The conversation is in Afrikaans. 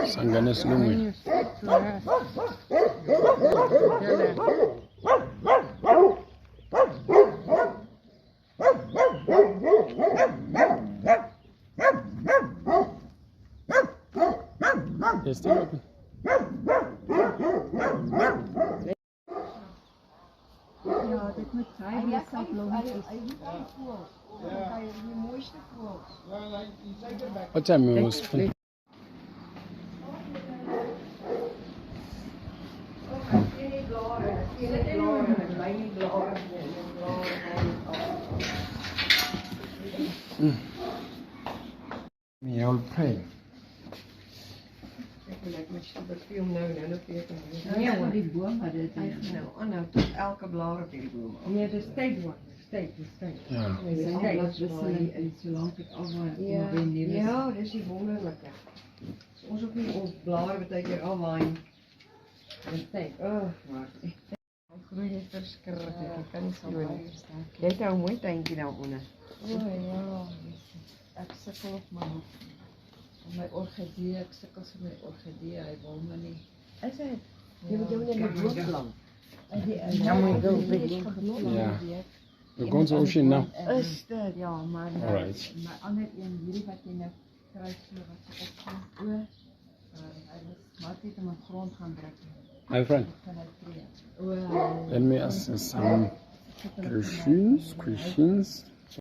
Sangane silungwini. Is still open. Ja, dit moet zijn. Hij is de mooiste voels. What time was it? We all pray. Ja, voor die boom, maar dit is tot elke blaar op die boom. nee, de steek. Ja. Zolang het afwaait. Ja, dis die wonderlike. Ons ook nie ons blaar baie keer afwaai. En steek. Maar hy groei net verskriklik. Ek kan nie glo nie. Jy het nou 'n mooi tuintjie daaronder. Ja, ek sukkel op my orgidee, ek sukkel vir my orgidee, hy wil my nie. Is dit? Jy moet jou net in die boom plant. Ja, moet jy Yeah. We're going to the ocean now. Is dit? Ja, maar Alright. my ander een, hierdie wat jy nou kry so wat so opgaan. Hy was maar net in my grond gaan druk. My friend, Kan hy tree. let me ask you some questions.